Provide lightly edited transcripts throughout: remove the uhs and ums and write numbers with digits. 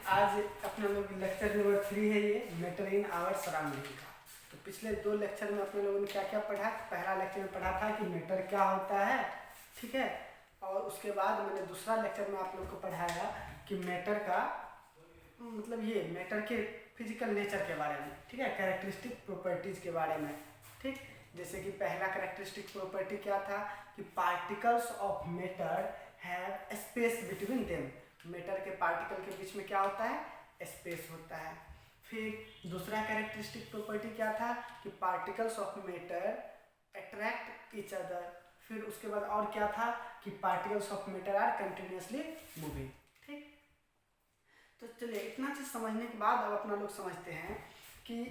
आज अपने लोग लेक्चर नंबर 3 है ये मैटर इन आवर सराउंडिंग का। तो पिछले 2 लेक्चर में अपने लोगों ने क्या क्या पढ़ा। पहला लेक्चर में पढ़ा था कि मैटर क्या होता है, ठीक है। और उसके बाद मैंने दूसरा लेक्चर में आप लोग को पढ़ाया कि मैटर का मतलब ये मैटर के फिजिकल नेचर के बारे में, ठीक है, कैरेक्टरिस्टिक प्रॉपर्टीज के बारे में, ठीक। जैसे कि पहला कैरेक्टरिस्टिक प्रॉपर्टी क्या था कि particles of matter have space between them. Matter के पार्टिकल के बीच में क्या होता है, स्पेस होता है। फिर दूसरा कैरेक्टरिस्टिक प्रॉपर्टी क्या था कि particles of matter attract each other. फिर उसके बाद और क्या था कि particles of matter are continuously moving, ठीक। तो चलिए इतना चीज समझने के बाद अब अपना लोग समझते हैं कि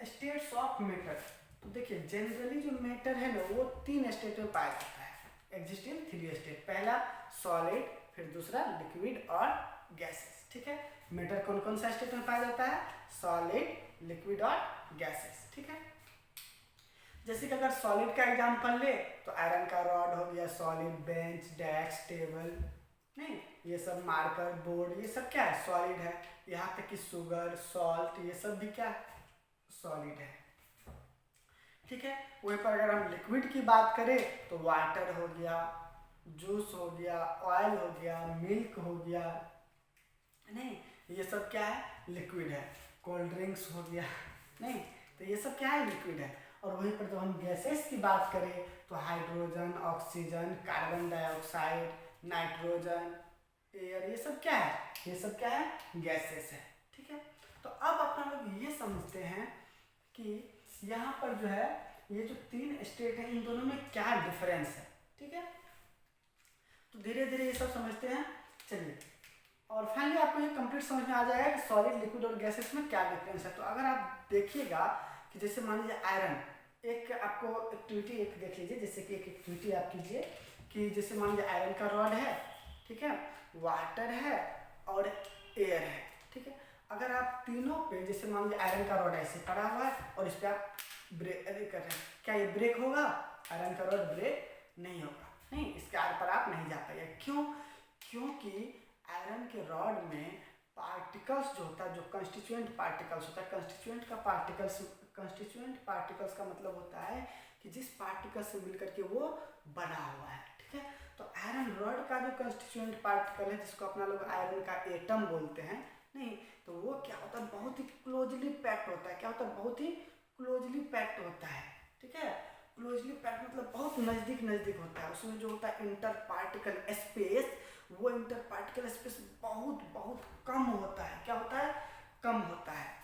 स्टेट्स ऑफ मैटर। तो देखिए जनरली जो मैटर है ना वो 3 स्टेट में पाया जाता है, एग्जिस्ट इन 3 स्टेट। पहला सॉलिड, फिर दूसरा लिक्विड और गैसेस, ठीक है। मैटर कौन कौन सा स्टेट में पाया जाता है, सॉलिड, लिक्विड और गैसेस, ठीक है। जैसे कि अगर सॉलिड का एग्जांपल ले तो आयरन का रॉड हो गया सॉलिड, बेंच, डेस्क, टेबल, नहीं ये सब मार्कर, बोर्ड, ये सब क्या है, सॉलिड है। यहाँ तक कि शुगर, सॉल्ट, ये सब भी क्या है, सॉलिड है, ठीक है। वहीं पर अगर हम लिक्विड की बात करें तो वाटर हो गया, जूस हो गया, ऑयल हो गया, मिल्क हो गया, नहीं ये सब क्या है, लिक्विड है। कोल्ड ड्रिंक्स हो गया, नहीं तो ये सब क्या है, लिक्विड है। और वहीं पर जब हम गैसेस की बात करें तो hydrogen, oxygen, carbon dioxide, nitrogen, air, ये सब क्या है, ये सब क्या है, गैसेस है, ठीक है। तो अब अपना लोग ये समझते हैं कि यहाँ पर जो है ये जो 3 स्टेट है इन दोनों में क्या डिफरेंस है, ठीक है। तो धीरे धीरे ये सब समझते हैं, चलिए। और फाइनली आपको ये कंप्लीट समझ में आ जाएगा कि सॉलिड, लिक्विड और गैसेस में क्या डिफरेंस है। तो अगर आप देखिएगा कि जैसे मान लीजिए आयरन, एक आपको एक्टिविटी एक देख लीजिए, जैसे कि एक एक्टिविटी आप कीजिए कि जैसे मान लीजिए आयरन का रॉड है, ठीक है, वाटर है और एयर है, ठीक है। अगर आप तीनों पे जैसे मान लीजिए आयरन का रॉड ऐसे पड़ा हुआ है और इस पर आप ब्रेक कर रहे हैं, क्या ये ब्रेक होगा, आयरन का रॉड ब्रेक नहीं होगा, नहीं इसके आर पर आप नहीं जा पाएंगे। क्यों, क्योंकि आयरन के रॉड में पार्टिकल्स जो होता है, जो कंस्टिट्यूएंट पार्टिकल्स होता है, कंस्टिट्यूएंट पार्टिकल्स का मतलब होता है कि जिस पार्टिकल से मिलकर के वो बना हुआ है, ठीक है। तो आयरन रॉड का जो कंस्टिट्यूएंट पार्टिकल है जिसको अपना लोग आयरन का एटम बोलते हैं, नहीं तो वो क्या होता है, बहुत ही क्लोजली पैक्ड होता है। क्या होता है, बहुत ही क्लोजली पैक्ड होता है, ठीक है। क्लोजली पैक्ड मतलब बहुत नजदीक नजदीक होता है। उसमें जो होता है इंटर पार्टिकल स्पेस, वो इंटर पार्टिकल स्पेस बहुत बहुत कम होता है। क्या होता है, कम होता है।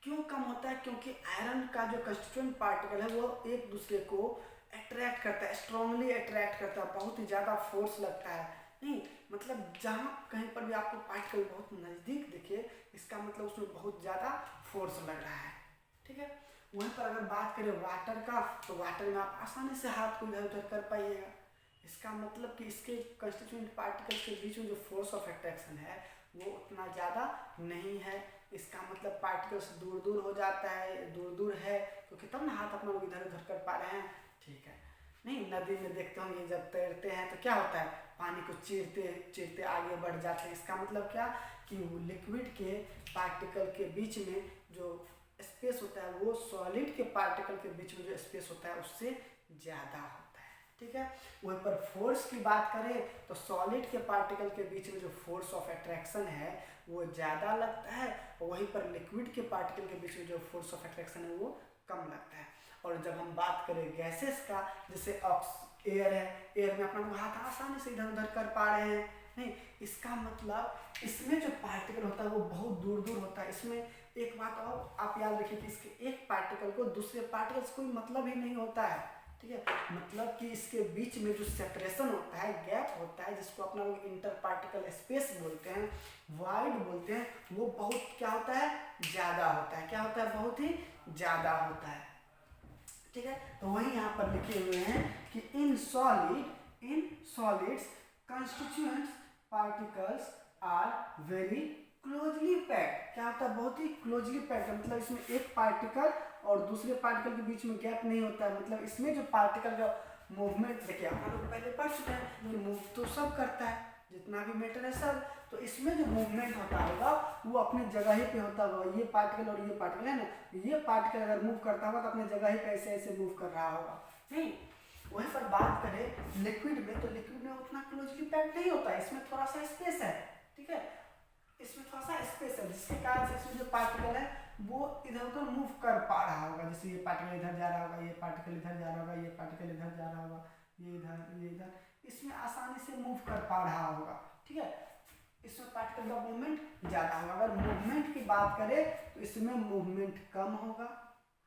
क्यों कम होता है, क्योंकि आयरन का जो कंस्टिट्यूएंट पार्टिकल है वो एक दूसरे को अट्रैक्ट करता है, स्ट्रांगली अट्रैक्ट करता है, बहुत ही ज़्यादा फोर्स लगता है। नहीं मतलब जहाँ कहीं पर भी आपको पार्टिकल बहुत नज़दीक दिखे, इसका मतलब उसमें बहुत ज़्यादा फोर्स लग रहा है, ठीक है। वहीं पर अगर बात करें वाटर का, तो वाटर में आप आसानी से हाथ को इधर उधर कर पाइएगा। इसका मतलब कि इसके कंस्टिट्यूएंट पार्टिकल्स के बीच में जो फोर्स ऑफ अट्रैक्शन है वो उतना ज़्यादा नहीं है। इसका मतलब पार्टिकल्स दूर दूर हो जाता है, दूर दूर है क्योंकि तब ना हाथ अपना लोग इधर उधर कर पा रहे हैं, ठीक है। नहीं नदी में देखते होंगे जब तैरते हैं तो क्या होता है, पानी को चीरते चीरते आगे बढ़ जाते हैं। इसका मतलब क्या कि लिक्विड के पार्टिकल के बीच में जो स्पेस होता है वो सॉलिड के पार्टिकल के बीच में जो स्पेस होता है उससे ज़्यादा होता है, ठीक है। वहीं पर फोर्स की बात करें तो सॉलिड के पार्टिकल के बीच में जो फोर्स ऑफ अट्रैक्शन है वो ज़्यादा लगता है, और वहीं पर लिक्विड के पार्टिकल के बीच में जो फोर्स ऑफ अट्रैक्शन है वो कम लगता है। और जब हम बात करें गैसेस का, जैसे एयर है, एयर में अपना लोग हाथ आसानी से इधर उधर कर पा रहे हैं, नहीं इसका मतलब इसमें जो पार्टिकल होता है वो बहुत दूर दूर होता है। इसमें एक बात और आप याद रखिए कि इसके एक पार्टिकल को दूसरे पार्टिकल से कोई मतलब ही नहीं होता है, ठीक है। मतलब कि इसके बीच में जो सेपरेशन होता है, गैप होता है, जिसको अपना लोग इंटर पार्टिकल स्पेस बोलते हैं, वाइड बोलते हैं, वो बहुत क्या होता है, ज़्यादा होता है। क्या होता है, बहुत ही ज़्यादा होता है, ठीक है। तो वही यहाँ पर लिखे हुए हैं कि in solids constituents particles are very closely packed. क्या होता है, बहुत ही क्लोजली पैक्ड, मतलब इसमें एक पार्टिकल और दूसरे पार्टिकल के बीच में गैप नहीं होता है। मतलब इसमें जो पार्टिकल का मूवमेंट देखिए हम लोग पहले पढ़ चुके हैं कि मूव तो सब करता है, जितना भी मैटर है सब, तो इसमें जो मूवमेंट होता होगा वो अपनी जगह ही पे होता होगा। ये पार्टिकल और ये पार्टिकल है ना, ये पार्टिकल अगर मूव करता होगा तो अपनी जगह ही पे ऐसे ऐसे मूव कर रहा होगा, नहीं। वहीं पर बात करें लिक्विड में, तो लिक्विड में उतना क्लोजली पैक्ड नहीं होता है, इसमें थोड़ा सा स्पेस है, ठीक है, इसमें थोड़ा सा स्पेस है, जिसके कारण से इसमें जो पार्टिकल है वो इधर उधर मूव कर पा रहा होगा। जैसे ये पार्टिकल इधर जा रहा होगा, ये पार्टिकल इधर जा रहा होगा, ये पार्टिकल इधर जा रहा होगा, ये इधर, इसमें आसानी से मूव कर पा रहा होगा, ठीक है। इसमें पार्टिकल का मूवमेंट ज्यादा होगा। अगर मूवमेंट की बात करें तो इसमें मूवमेंट कम होगा,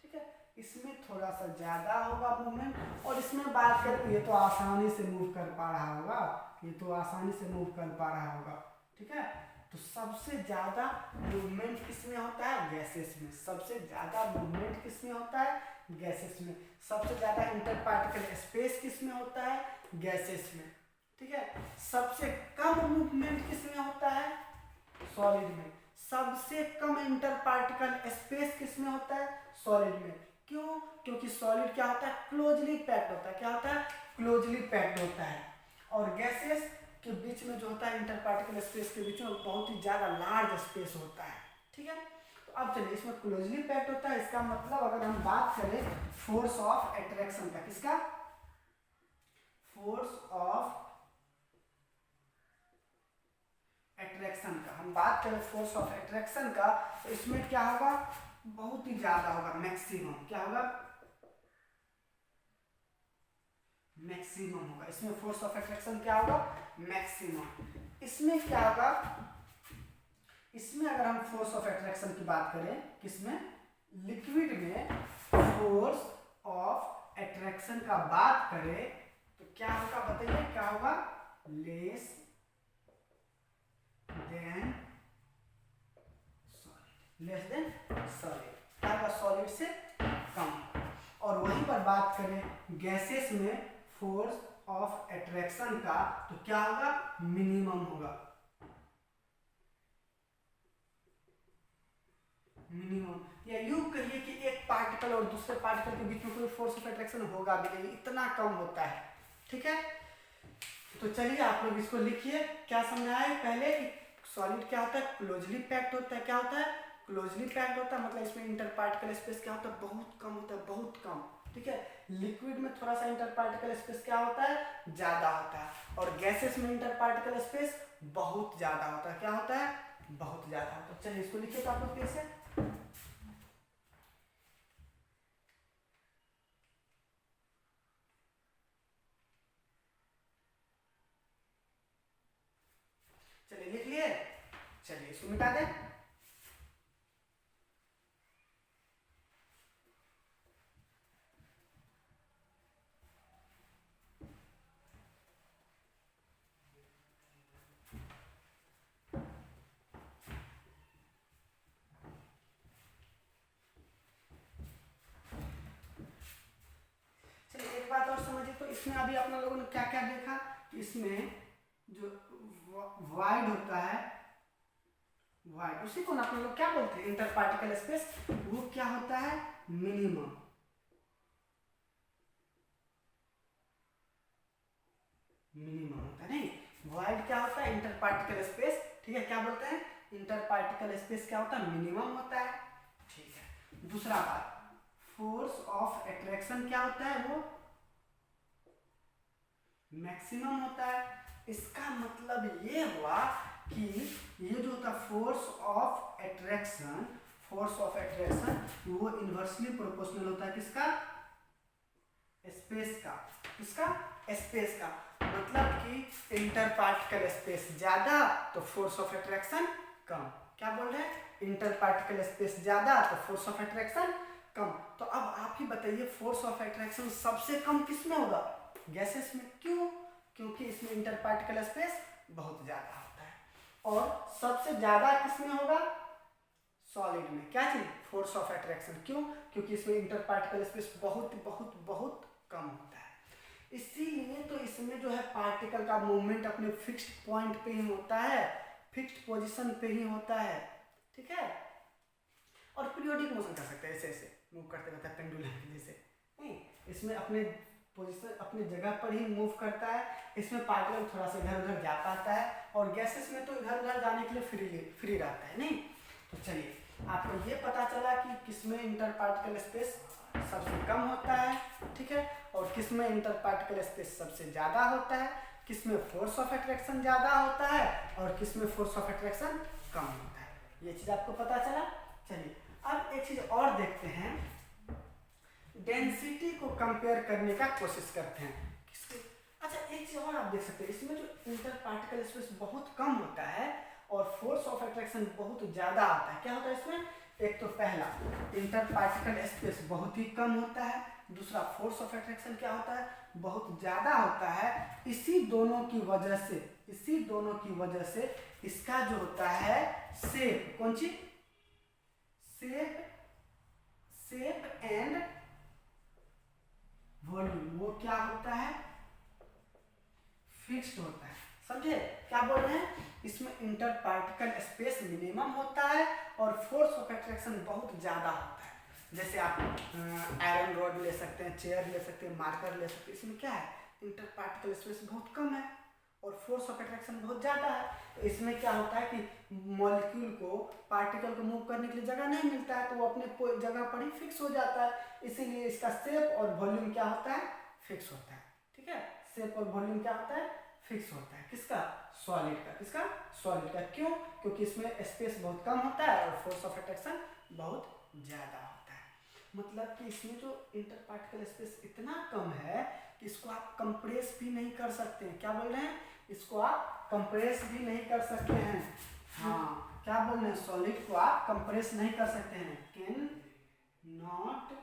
ठीक है, इसमें थोड़ा सा ज्यादा होगा मूवमेंट। और इसमें बात करें तो ये तो आसानी से मूव कर पा रहा होगा, ये तो आसानी से मूव कर पा रहा होगा, ठीक है। तो सबसे ज्यादा मूवमेंट किसमें होता है? गैसेस में। सबसे ज्यादा मूवमेंट किसमें होता है? गैसेस में। सबसे ज्यादा इंटर पार्टिकल स्पेस किसमें होता है? गैसेस में, ठीक है। सबसे कम मूवमेंट किसमें होता है? सॉलिड में। सबसे कम इंटर पार्टिकल स्पेस किसमें होता है? सॉलिड में। क्यों? क्योंकि सॉलिड क्या होता है? क्लोजली पैक्ड होता है। क्या होता है? क्लोजली पैक्ड होता है। और गैसेस के बीच में जो होता है इंटर पार्टिकल स्पेस के बीच में बहुत ही ज्यादा लार्ज स्पेस होता है, ठीक है। तो अब चलिए, इसमें क्लोजली पैक्ड होता है, इसका मतलब अगर हम बात करें फोर्स ऑफ अट्रैक्शन का, किसका? फोर्स ऑफ अट्रैक्शन का। हम बात करें फोर्स ऑफ अट्रैक्शन का, तो इसमें क्या होगा? बहुत ही ज्यादा होगा, मैक्सिमम। क्या होगा? मैक्सिमम होगा। इसमें फोर्स ऑफ अट्रैक्शन क्या होगा? मैक्सिमम। इसमें क्या होगा? इसमें अगर हम फोर्स ऑफ अट्रैक्शन की बात करें, किसमें? लिक्विड में फोर्स ऑफ अट्रैक्शन का बात करें तो क्या होगा? बताइए क्या होगा? Less than solid. Less than solid क्या होगा? सॉलिड से कम। और वहीं पर बात करें गैसेस में फोर्स ऑफ अट्रैक्शन का, तो क्या होगा? मिनिमम होगा। मिनिमम, या यूं कहिए कि एक पार्टिकल और दूसरे पार्टिकल के बीच में कोई फोर्स ऑफ अट्रैक्शन होगा भी नहीं, इतना कम होता है, ठीक है। तो चलिए आप लोग इसको लिखिए। क्या समझाया पहले कि सॉलिड क्या होता है? क्लोजली पैक्ड होता है। क्या होता है? क्लोजली पैक्ड होता है, मतलब इसमें इंटर पार्टिकल स्पेस क्या होता है? बहुत कम होता है, बहुत कम, ठीक है। लिक्विड में थोड़ा सा इंटर पार्टिकल स्पेस क्या होता है? ज्यादा होता है। और गैसेस में इंटर पार्टिकल स्पेस बहुत ज्यादा होता है। क्या होता है? बहुत ज्यादा होता है। चलिए इसको लिखिए तो आप लोग कैसे। चलिए लिख लिए। चलिए इसको मिटा दें। चलिए एक बात और समझिए, तो इसमें अभी आप लोगों ने क्या क्या देखा? इसमें जो वाइड होता है, वाइड, उसी को ना आप लोग क्या बोलते हैं? Inter particle space. वो क्या होता है? मिनिमम। मिनिमम होता है, नहीं। वाइड क्या होता है? इंटर पार्टिकल स्पेस, ठीक है। क्या बोलते हैं? इंटर पार्टिकल स्पेस क्या होता है? मिनिमम होता है, ठीक है। दूसरा बात, फोर्स ऑफ अट्रैक्शन क्या होता है? वो मैक्सिमम होता है। इसका मतलब ये हुआ कि ये जो होता है force of attraction, force of attraction वो इनवर्सली प्रोपोर्शनल होता है किसका? स्पेस का। किसका? स्पेस का। मतलब कि इंटर पार्टिकल स्पेस ज्यादा तो फोर्स ऑफ अट्रैक्शन कम। क्या बोल रहे हैं? इंटर पार्टिकल स्पेस ज्यादा तो फोर्स ऑफ अट्रैक्शन कम। तो अब आप ही बताइए, फोर्स ऑफ अट्रैक्शन सबसे कम किस में होगा? गैसेस में। क्यों? क्योंकि इसमें इंटर पार्टिकल स्पेस बहुत ज्यादा होता है। और सबसे ज्यादा किसमें होगा? सॉलिड में। क्या चीज? Force of attraction. क्यों? क्योंकि इसमें इंटर पार्टिकल स्पेस बहुत बहुत बहुत कम होता है। इसीलिए तो इसमें जो है पार्टिकल का मूवमेंट अपने फिक्स्ड पॉइंट पे ही होता है, फिक्स्ड पोजीशन पे ही होता है, ठीक है। और पीरियोडिक मोशन कर सकते हैं, ऐसे ऐसे मूव करते रहता है पेंडुलम के जैसे, नहीं। इसमें अपने पोजीशन अपनी जगह पर ही मूव करता है। इसमें पार्टिकल थोड़ा सा इधर उधर जा पाता है, और गैसेस में तो इधर उधर जाने के लिए फ्री रहता है, नहीं। तो चलिए आपको ये पता चला कि किसमें इंटर पार्टिकल स्पेस सबसे कम होता है, ठीक है, और किसमें इंटर पार्टिकल स्पेस सबसे ज़्यादा होता है, किसमें फोर्स ऑफ अट्रैक्शन ज़्यादा होता है और किसमें फोर्स ऑफ अट्रैक्शन कम होता है। ये चीज़ आपको पता चला। चलिए अब एक चीज़ और देखते हैं, डेंसिटी को कंपेयर करने का कोशिश करते हैं। किसके? अच्छा एक चीज़ और आप देख सकते हैं, इसमें जो इंटर पार्टिकल स्पेस बहुत कम होता है और फोर्स ऑफ अट्रैक्शन बहुत ज़्यादा आता है। क्या होता है इसमें? एक तो पहला इंटर पार्टिकल स्पेस बहुत ही कम होता है, दूसरा फोर्स ऑफ अट्रैक्शन क्या होता है? बहुत ज़्यादा होता है। इसी दोनों की वजह से इसका जो होता है शेप, कौन सी शेप एंड वॉल्यूम, वो क्या होता है? फिक्स्ड होता है। समझे क्या बोल रहे हैं? इसमें इंटर पार्टिकल स्पेस मिनिमम होता है और फोर्स ऑफ अट्रैक्शन बहुत ज़्यादा होता है। जैसे आप आयरन रॉड ले सकते हैं, चेयर ले सकते हैं, मार्कर ले सकते हैं। इसमें क्या है? इंटर पार्टिकल स्पेस बहुत कम है और फोर्स ऑफ अट्रैक्शन बहुत ज़्यादा है। तो इसमें क्या होता है कि मॉलिक्यूल को, पार्टिकल को मूव करने के लिए जगह नहीं मिलता है, तो वो अपने जगह पर ही फिक्स हो जाता है। इसीलिए इसका शेप और वॉल्यूम क्या होता है? फिक्स होता है। ठीक है, शेप और वॉल्यूम क्या होता है? फिक्स होता है। किसका? सॉलिड का। किसका? सॉलिड का। क्यों? क्योंकि इसमें स्पेस बहुत कम होता है और फोर्स ऑफ अट्रैक्शन बहुत ज़्यादा होता है। मतलब कि इसमें जो इंटर पार्टिकल स्पेस इतना कम है कि इसको आप कंप्रेस भी नहीं कर सकते हैं। क्या बोल रहे हैं? इसको आप कंप्रेस भी नहीं कर सकते हैं। हाँ, क्या बोल रहे हैं? सॉलिड को आप कंप्रेस नहीं कर सकते हैं। Can not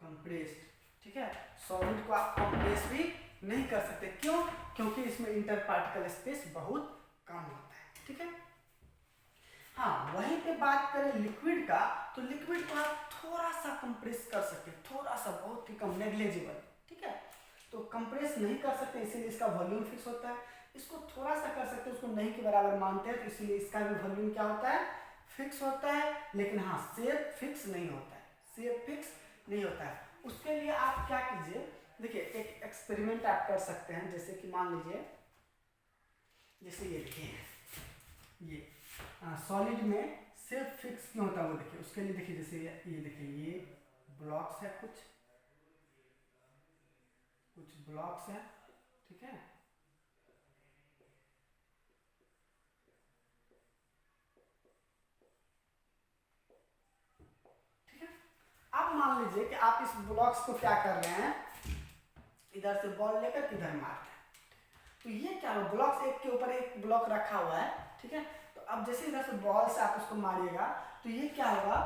compressed. ठीक है, सॉलिड को आप कंप्रेस भी नहीं कर सकते। क्यों? क्योंकि इसमें इंटर पार्टिकल स्पेस बहुत कम होता है। ठीक है, हाँ, वहीं पे बात करें लिक्विड का, तो लिक्विड को आप थोड़ा सा कंप्रेस कर सकते हैं, थोड़ा सा, बहुत ही कम, नेग्लिजिबल। ठीक है, तो कंप्रेस नहीं कर सकते, इसीलिए इसका वॉल्यूम फिक्स होता है। इसको थोड़ा सा कर सकते हैं, उसको नहीं के बराबर मानते हैं, तो इसीलिए इसका भी वॉल्यूम क्या होता है? फिक्स होता है। लेकिन हाँ, शेप फिक्स नहीं होता है, शेप फिक्स नहीं होता है। उसके लिए आप क्या कीजिए, देखिए एक एक्सपेरिमेंट आप कर सकते हैं। जैसे कि मान लीजिए, जैसे ये देखिए, ये सॉलिड में शेप फिक्स क्यों होता है वो देखिए। उसके लिए देखिए, जैसे ये देखिए, ये ब्लॉक्स है, कुछ ब्लॉक्स है। ठीक है, अब मान लीजिए कि आप इस ब्लॉक्स को क्या कर रहे हैं, इधर से बॉल लेकर इधर मार रहे हैं। तो ये क्या है? ब्लॉक्स एक के ऊपर एक ब्लॉक रखा हुआ है। ठीक है, तो अब जैसे इधर से बॉल से आप उसको मारिएगा, तो ये क्या होगा?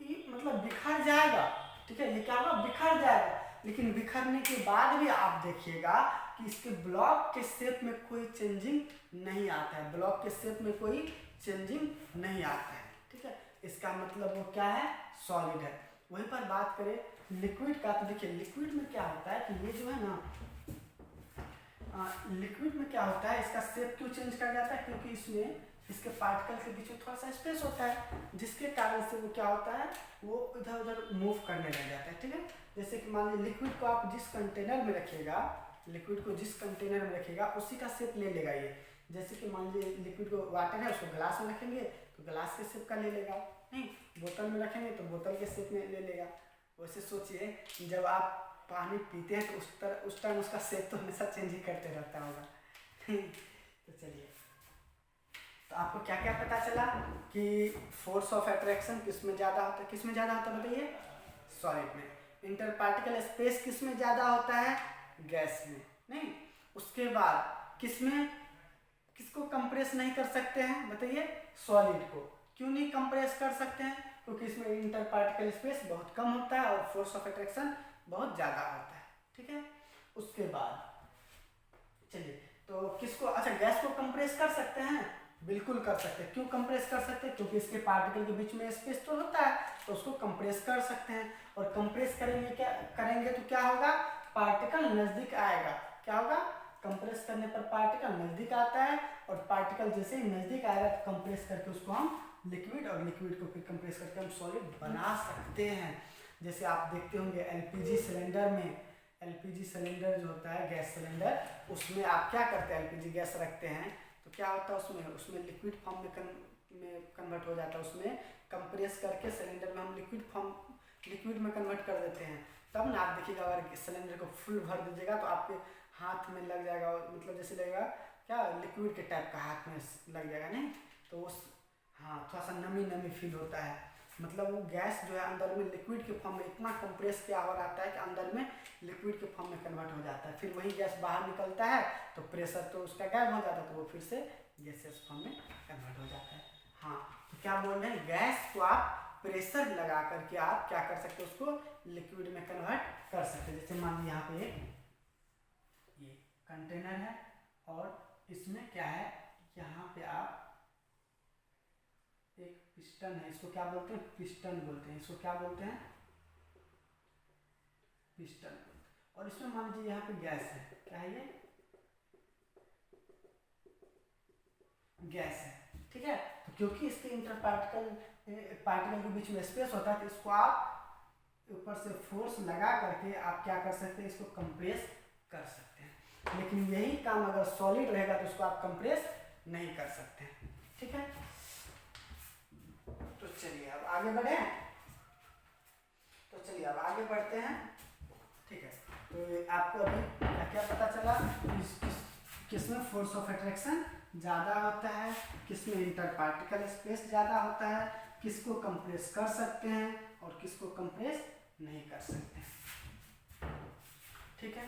ये मतलब बिखर जाएगा। ठीक है, ये क्या होगा? बिखर जाएगा। लेकिन बिखरने के बाद भी आप देखिएगा कि इसके ब्लॉक के शेप में कोई चेंजिंग नहीं आता है, ब्लॉक के शेप में कोई चेंजिंग नहीं आता है। ठीक है, इसका मतलब वो क्या है? सॉलिड है। वहीं पर बात करें लिक्विड का, तो देखिए लिक्विड में क्या होता है कि ये जो है ना, लिक्विड में क्या होता है, इसका शेप क्यों चेंज कर जाता है? क्योंकि इसमें इसके पार्टिकल के बीच में थोड़ा सा स्पेस होता है, जिसके कारण से वो क्या होता है? वो इधर उधर मूव करने लग जाता है। ठीक है, जैसे कि मान लीजिए लिक्विड को आप जिस कंटेनर में रखिएगा, लिक्विड को जिस कंटेनर में रखिएगा उसी का शेप ले लेगा ये। जैसे कि मान लीजिए लिक्विड को, वाटर है, उसको ग्लास में रखेंगे तो ग्लास के शेप का ले लेगा, नहीं बोतल में रखेंगे तो बोतल के शेप में ले लेगा। वैसे सोचिए, जब आप पानी पीते हैं तो उस टाइम उसका शेप तो हमेशा चेंज ही करते रहता होगा। तो चलिए, तो आपको क्या क्या पता चला कि फोर्स ऑफ अट्रैक्शन किस में ज़्यादा होता है? किस में ज़्यादा होता है बताइए? सॉलिड में। इंटर पार्टिकल स्पेस किस में ज़्यादा होता है? गैस में। नहीं, उसके बाद किस में, किसको कंप्रेस नहीं कर सकते हैं बताइए? सॉलिड को। क्यों नहीं कंप्रेस कर सकते हैं? क्योंकि इसमें इंटर पार्टिकल स्पेस बहुत कम होता है और फोर्स ऑफ अट्रैक्शन बहुत ज़्यादा होता है। ठीक है, उसके बाद चलिए, तो किसको, अच्छा गैस को कंप्रेस कर सकते हैं? बिल्कुल कर सकते हैं। क्यों कंप्रेस कर सकते हैं? क्योंकि इसके पार्टिकल के बीच में स्पेस तो होता है, तो उसको कंप्रेस कर सकते हैं। और कंप्रेस करेंगे तो क्या होगा? पार्टिकल नजदीक आएगा। क्या होगा? कंप्रेस करने पर पार्टिकल नजदीक आता है, और पार्टिकल जैसे ही नजदीक आएगा तो कंप्रेस करके उसको हम लिक्विड और लिक्विड को फिर कंप्रेस करके हम सॉलिड बना सकते हैं। जैसे आप देखते होंगे एलपीजी सिलेंडर में, एलपीजी सिलेंडर जो होता है गैस सिलेंडर, उसमें आप क्या करते हैं, एलपीजी गैस रखते हैं तो क्या होता है उसमें लिक्विड फॉर्म में कन्वर्ट हो जाता है, उसमें कंप्रेस करके सिलेंडर में हम लिक्विड में कन्वर्ट कर देते हैं। तब ना आप देखिएगा अगर सिलेंडर को फुल भर दीजिएगा तो आपके हाथ में लग जाएगा, मतलब जैसे लगेगा क्या लिक्विड के टाइप का हाथ में लग जाएगा, नहीं तो उस हाँ थोड़ा सा नमी फील होता है। मतलब वो गैस जो है अंदर में लिक्विड के फॉर्म में इतना कंप्रेस किया हो रहता है कि अंदर में लिक्विड के फॉर्म में कन्वर्ट हो जाता है। फिर वही गैस बाहर निकलता है तो प्रेशर तो उसका गायब हो जाता है, तो वो फिर से गैसेस फॉर्म में कन्वर्ट हो जाता है। हाँ तो क्या बोल रहे हैं, गैस को आप प्रेशर लगा करके आप क्या कर सकते हैं, उसको लिक्विड में कन्वर्ट कर सकते हैं। जैसे मान लीजिए यहाँ पे ये कंटेनर है और इसमें क्या है, यहाँ पे आप एक पिस्टन है, इसको क्या बोलते हैं, पिस्टन बोलते हैं, इसको क्या बोलते हैं, पिस्टन। और इसमें मान लीजिए यहाँ पे गैस है, क्या है ये, गैस है, ठीक है। तो क्योंकि इसके इंटर पार्टिकल के बीच में स्पेस होता है तो इसको आप ऊपर से फोर्स लगा करके आप क्या कर सकते हैं, इसको कंप्रेस कर सकते हैं। लेकिन यही काम अगर सॉलिड रहेगा तो उसको आप कंप्रेस नहीं कर सकते, ठीक है। तो चलिए अब आगे बढ़े, तो चलिए अब आगे बढ़ते हैं, ठीक है। तो आपको अभी क्या क्या पता चला, किसमें फोर्स ऑफ अट्रैक्शन ज़्यादा होता है, किसमें इंटर पार्टिकल स्पेस ज़्यादा होता है, किसको कंप्रेस कर सकते हैं और किसको कंप्रेस नहीं कर सकते, ठीक है।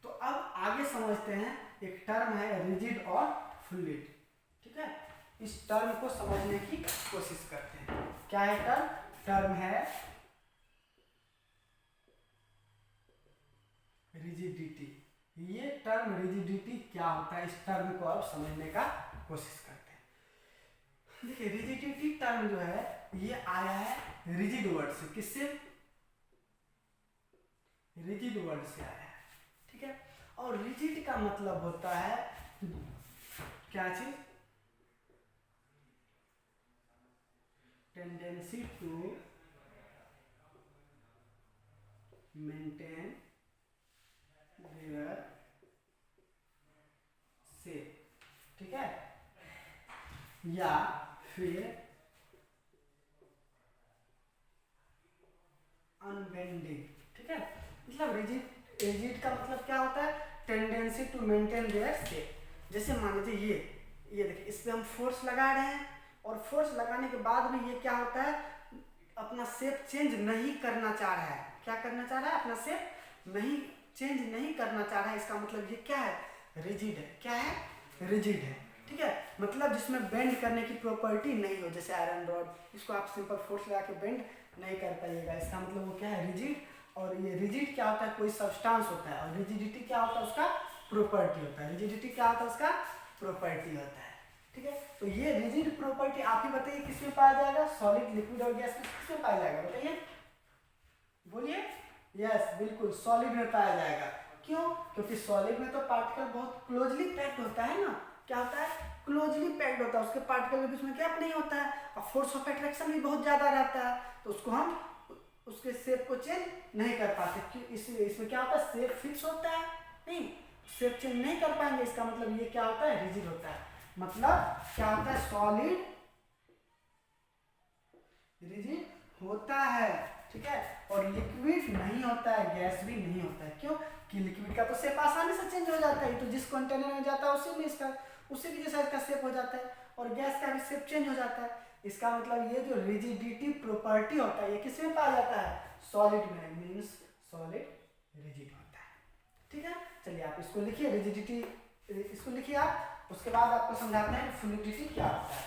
तो अब आगे समझते हैं, एक टर्म है रिजिड और फ्लूइड, ठीक है। इस टर्म को समझने की कोशिश करते हैं। क्या है टर्म, टर्म है रिजिडिटी। ये टर्म रिजिडिटी क्या होता है, इस टर्म को अब समझने का कोशिश करते हैं। देखिए रिजिडिटी टर्म जो है ये आया है रिजिड वर्ड से, किससे, रिजिड वर्ड से आया है, ठीक है। और रिजिड का मतलब होता है क्या चीज, tendency to maintain their shape, ठीक है, या फिर अनबेंडिंग, ठीक है। मतलब रिजिड का मतलब क्या होता है, tendency to maintain their shape. जैसे मान लीजिए ये देखिए, इस पे हम फोर्स लगा रहे हैं और फोर्स लगाने के बाद में ये क्या होता है, अपना शेप चेंज नहीं करना चाह रहा है। क्या करना चाह रहा है, अपना शेप नहीं चेंज नहीं करना चाह रहा है। इसका मतलब ये क्या है, रिजिड है। क्या है, रिजिड है, ठीक है। मतलब जिसमें बेंड करने की प्रॉपर्टी नहीं हो, जैसे आयरन रॉड, इसको आप सिंपल फोर्स लगा के बेंड नहीं कर पाइएगा। इसका मतलब वो क्या है, रिजिड। और ये रिजिड क्या होता है, कोई सब्सटेंस होता है, और रिजिडिटी क्या होता है, उसका प्रॉपर्टी होता है। रिजिडिटी क्या होता है, उसका प्रॉपर्टी होता है, ठीक है। तो ये रिजिड प्रॉपर्टी आप ही बताइए किसमें पाया जाएगा, सॉलिड, लिक्विड और गैस में किसमें पाया जाएगा, बताइए, बोलिए। यस, बिल्कुल सॉलिड में पाया जाएगा। क्यों, क्योंकि सॉलिड में तो पार्टिकल बहुत क्लोजली पैक्ड होता है ना, क्या होता है, क्लोजली पैक्ड होता है, उसके पार्टिकल के बीच में गैप नहीं होता है, और फोर्स ऑफ अट्रैक्शन भी बहुत ज्यादा रहता है, तो उसको हम उसके शेप को चेंज नहीं कर पाते। क्यों, इसमें क्या होता है, शेप फिक्स होता है, नहीं, शेप चेंज नहीं कर पाएंगे। इसका मतलब ये क्या होता है, रिजिड होता है। मतलब क्या होता है, सॉलिड रिजिड होता है, ठीक है, और लिक्विड नहीं होता है, गैस भी नहीं होता है। क्यों, कि लिक्विड का तो शेप आसानी से चेंज हो जाता है, तो जिस कंटेनर में जाता है उसी में इसका उसी की जैसा इसका शेप हो जाता है, और गैस का भी शेप चेंज हो जाता है। इसका मतलब ये जो रिजिडिटी प्रॉपर्टी होता है ये किसमें पाया जाता है, सॉलिड में, मींस सॉलिड रिजिड होता है, ठीक है। चलिए आप इसको लिखिए, रिजिडिटी इसको लिखिए आप, उसके बाद आपको समझाते हैं फ्लूइडिटी क्या होता है।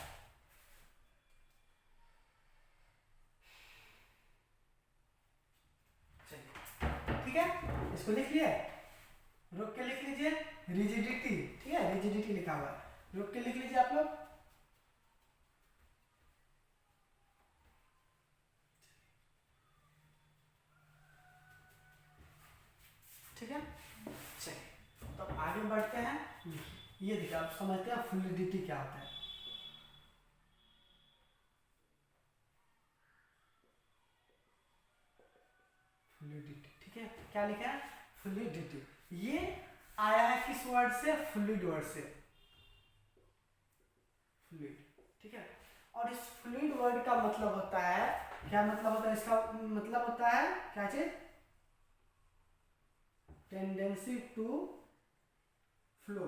चलिए ठीक है, इसको लिख लिए, रोक के लिख लीजिए रिजिडिटी, ठीक है, रिजिडिटी लिखा हुआ है, रोक के लिख लीजिए आप लोग। ठीक है, चलिए तो आगे बढ़ते हैं। ये देखिए आप समझते हैं फ्लूइडिटी क्या होता है। फ्लूइडिटी, ठीक है, क्या लिखा है, फ्लूइडिटी। ये आया है किस वर्ड से, फ्लूइड वर्ड से, फ्लूइड, ठीक है। और इस फ्लूइड वर्ड का मतलब होता है, क्या मतलब होता है इसका, मतलब होता है क्या चीज, टेंडेंसी टू फ्लो,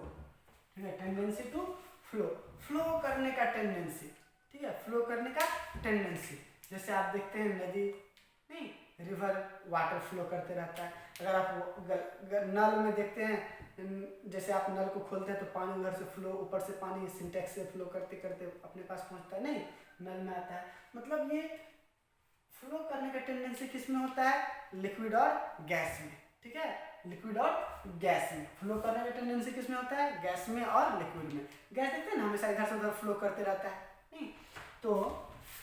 ठीक है, टेंडेंसी टू फ्लो, फ्लो करने का टेंडेंसी, ठीक है, फ्लो करने का टेंडेंसी। जैसे आप देखते हैं नदी, नहीं, रिवर वाटर फ्लो करते रहता है। अगर आप नल में देखते हैं, जैसे आप नल को खोलते हैं तो पानी उधर से फ्लो, ऊपर से पानी सिंटेक्स से फ्लो करते करते अपने पास पहुंचता है, नहीं, नल में आता है। मतलब ये फ्लो करने का टेंडेंसी किस में होता है, लिक्विड और गैस में, ठीक है, लिक्विड और गैस में फ्लो करने का टेंडेंसी किस में होता है, गैस में और लिक्विड में। गैस देखते हैं ना, हमेशा इधर से उधर फ्लो करते रहता है, नहीं। तो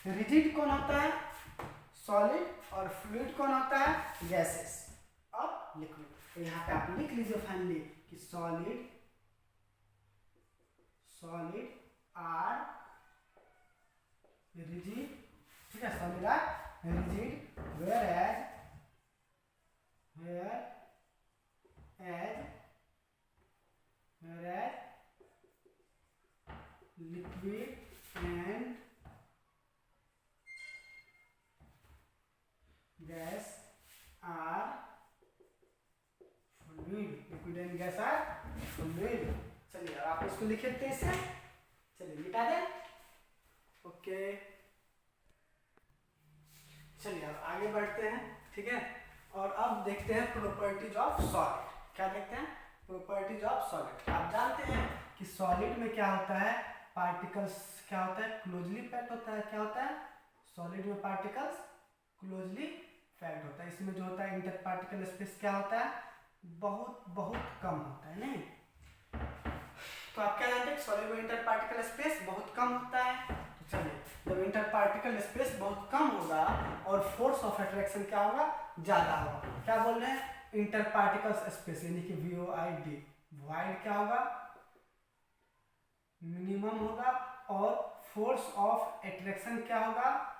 रिजिड कौन होता है, सॉलिड, और फ्लूइड कौन होता है, गैसेस और लिक्विड। तो यहाँ पे आप लिख लीजिए फाइनली कि सॉलिड आर रिजिड, ठीक है, solid are rigid, whereas liquid and gas are fluid, liquid and gas are fluid. चलिए अब आप इसको लिख लेते हैं इसे, चलिए मिटा दें, ओके। चलिए अब आगे बढ़ते हैं, ठीक है। और अब देखते हैं प्रॉपर्टीज ऑफ सॉलिड। क्या देखते हैं, प्रॉपर्टीज ऑफ सॉलिड। आप जानते हैं कि सॉलिड में क्या होता है, पार्टिकल्स क्या होता है, क्लोजली पैक्ड होता है। क्या होता है, सॉलिड में पार्टिकल्स क्लोजली पैक्ड होता है। इसमें जो होता है इंटर पार्टिकल स्पेस क्या होता है, बहुत बहुत कम होता है, नहीं। तो आप क्या जानते हैं, सॉलिड में इंटर पार्टिकल स्पेस बहुत कम होता है। तो चलिए, जब इंटर पार्टिकल स्पेस बहुत कम होगा और फोर्स ऑफ अट्रैक्शन क्या होगा, ज्यादा होगा। क्या बोल रहे हैं, इंटर पार्टिकल स्पेस यानी कि VOID, वॉइड क्या होगा, मिनिमम होगा, और फोर्स ऑफ अट्रैक्शन क्या होगा,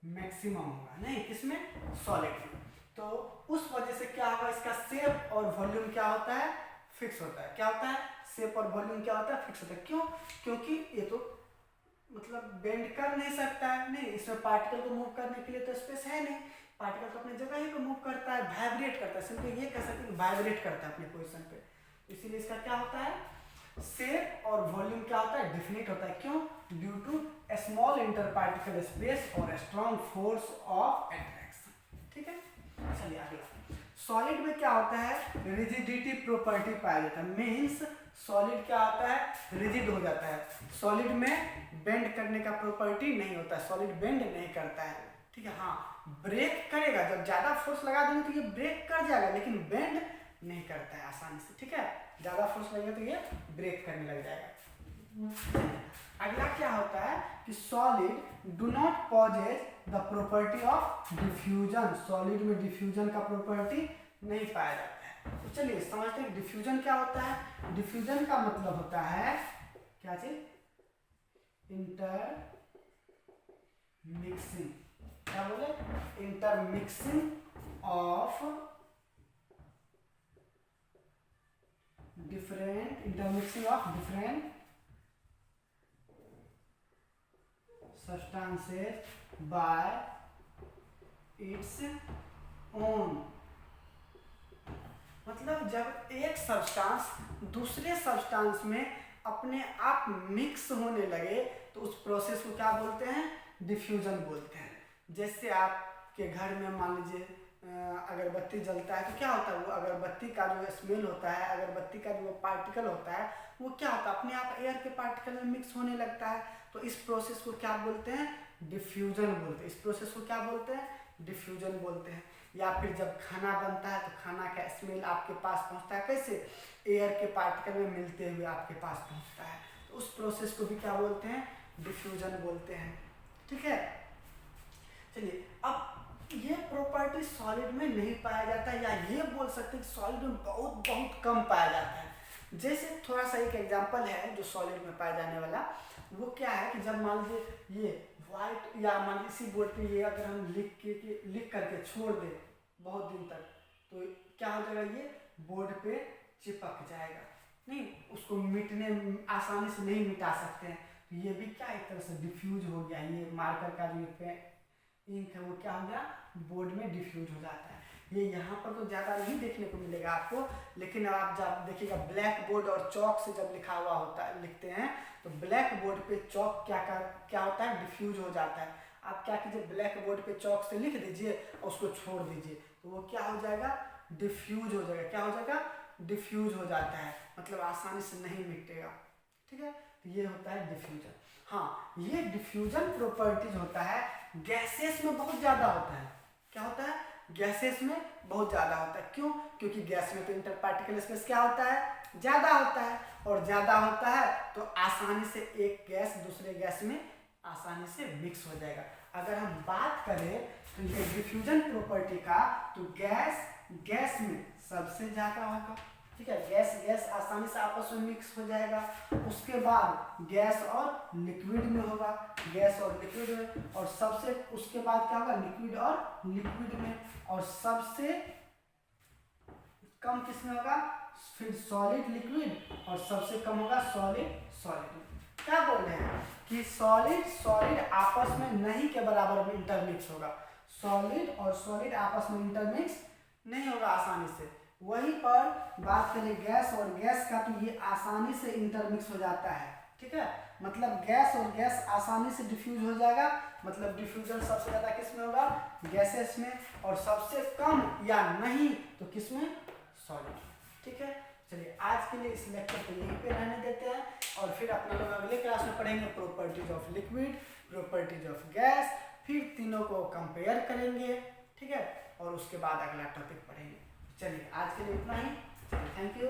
मैक्सिमम होगा, नहीं, किसमें, सॉलिड में। तो उस वजह से क्या होगा, इसका शेप और वॉल्यूम क्या होता है, फिक्स होता है। क्या होता है, शेप और वॉल्यूम क्या होता है, फिक्स होता है। क्यों, क्योंकि ये तो मतलब बेंड कर नहीं सकता है, नहीं, इसमें पार्टिकल को मूव करने के लिए तो स्पेस है नहीं, पार्टिकल तो अपनी जगह ही पे मूव करता है, वाइब्रेट करता है, सिंपली ये कह सकते हैं वाइब्रेट करता है अपने पोजीशन पे। इसीलिए इसका क्या होता है, शेप और वॉल्यूम क्या होता है, डिफिनिट होता है। क्यों, due to small inter particle space और स्ट्रॉन्ग फोर्स ऑफ अट्रैक्शन, ठीक है। चलिए अगला, सॉलिड में क्या होता है, रिजिडिटी प्रॉपर्टी पाया जाता है। मीन्स सॉलिड क्या होता है, रिजिड हो जाता है। सॉलिड में बेंड करने का प्रॉपर्टी नहीं होता है, सॉलिड बेंड नहीं करता है, ठीक है। हाँ, ब्रेक करेगा, जब ज्यादा फोर्स लगा देंगे तो ये ब्रेक कर जाएगा, लेकिन बेंड नहीं करता है आसानी से, ठीक है। ज्यादा फोर्स लगेगा तो ये ब्रेक करने लग जाएगा। अगला क्या होता है कि solid do not possess the property of diffusion. Solid में डिफ्यूजन का प्रॉपर्टी नहीं पाया जाता है। तो चलिए समझते हैं डिफ्यूजन क्या होता है। डिफ्यूजन का मतलब होता है क्या चीज, इंटर मिक्सिंग, क्या बोले, inter mixing of different, intermixing of different substances by its own। मतलब जब एक सब्सटेंस दूसरे सब्सटेंस में अपने आप मिक्स होने लगे तो उस प्रोसेस को क्या बोलते हैं, डिफ्यूजन बोलते हैं। जैसे आपके घर में मान लीजिए अगरबत्ती जलता है तो क्या होता है, वो अगरबत्ती का जो स्मेल होता है, अगरबत्ती का जो पार्टिकल होता है वो क्या होता है, अपने आप एयर के पार्टिकल में मिक्स होने लगता है। तो इस प्रोसेस को क्या बोलते हैं, डिफ्यूजन बोलते हैं। इस प्रोसेस को क्या बोलते हैं, डिफ्यूजन बोलते हैं। या फिर जब खाना बनता है तो खाना का स्मेल आपके पास पहुंचता है, कैसे, एयर के पार्टिकल में मिलते हुए आपके पास पहुंचता है। तो उस प्रोसेस को भी क्या बोलते हैं, डिफ्यूजन बोलते हैं, ठीक है। चलिए अब ये प्रॉपर्टी सॉलिड में नहीं पाया जाता, या ये बोल सकते हैं कि सॉलिड में बहुत बहुत कम पाया जाता है। जैसे थोड़ा सा एक एग्जांपल है जो सॉलिड में पाया जाने वाला, वो क्या है कि जब मान लीजिए ये व्हाइट, या मान लीजिए इसी बोर्ड पे ये अगर हम लिख करके छोड़ दें, बहुत दिन तक, तो क्या हो जाएगा, ये बोर्ड पे चिपक जाएगा, नहीं उसको मिटने आसानी से नहीं मिटा सकते हैं। तो ये भी क्या एक तरह से डिफ्यूज हो गया, ये मार्कर का जो इंक है वो क्या हो गया, बोर्ड में डिफ्यूज हो जाता है। ये यहाँ पर तो ज़्यादा नहीं देखने को मिलेगा आपको, लेकिन आप जब देखिएगा ब्लैक बोर्ड और चौक से जब लिखा हुआ होता है, लिखते हैं तो ब्लैक बोर्ड पे चौक क्या होता है, डिफ्यूज हो जाता है। आप क्या कीजिए, ब्लैक बोर्ड पे चौक से लिख दीजिए और उसको छोड़ दीजिए, तो वो क्या हो जाएगा, डिफ्यूज हो जाएगा। क्या हो जाएगा, डिफ्यूज हो जाता है, मतलब आसानी से नहीं मिटेगा। ठीक है, तो ये होता है डिफ्यूजन। हाँ, ये डिफ्यूजन प्रॉपर्टीज होता है गैसेस में बहुत ज़्यादा होता है। क्या होता है, गैसेस में बहुत ज़्यादा होता है। क्यों, क्योंकि गैस में तो इंटर पार्टिकल स्पेस क्या होता है, ज़्यादा होता है, और ज़्यादा होता है तो आसानी से एक गैस दूसरे गैस में आसानी से मिक्स हो जाएगा। अगर हम बात करें तो ये डिफ्यूजन प्रॉपर्टी का, तो गैस में सबसे ज़्यादा होगा। ठीक है, गैस आसानी से आपस में मिक्स हो जाएगा। उसके बाद गैस और लिक्विड में होगा, गैस और लिक्विड में, और सबसे उसके बाद क्या होगा, लिक्विड और लिक्विड में, और सबसे कम किस में होगा, फिर सॉलिड लिक्विड, और सबसे कम होगा सॉलिड। क्या बोल रहे हैं कि सॉलिड आपस में नहीं के बराबर में इंटरमिक्स होगा, सॉलिड और सॉलिड आपस में इंटरमिक्स नहीं होगा आसानी से। वहीं पर बात करें गैस और गैस का, तो ये आसानी से इंटरमिक्स हो जाता है। ठीक है, मतलब गैस और गैस आसानी से डिफ्यूज हो जाएगा, मतलब डिफ्यूजन सबसे ज़्यादा किस में होगा, गैसेस में, और सबसे कम या नहीं तो किस में, सॉलिड। ठीक है, चलिए आज के लिए इस लेक्चर को यहीं पे रहने देते हैं, और फिर अपना लोग अगले क्लास में पढ़ेंगे properties of liquid, properties of gas, फिर तीनों को कंपेयर करेंगे। ठीक है, और उसके बाद अगला टॉपिक पढ़ेंगे। चलिए आज के लिए इतना ही, थैंक यू।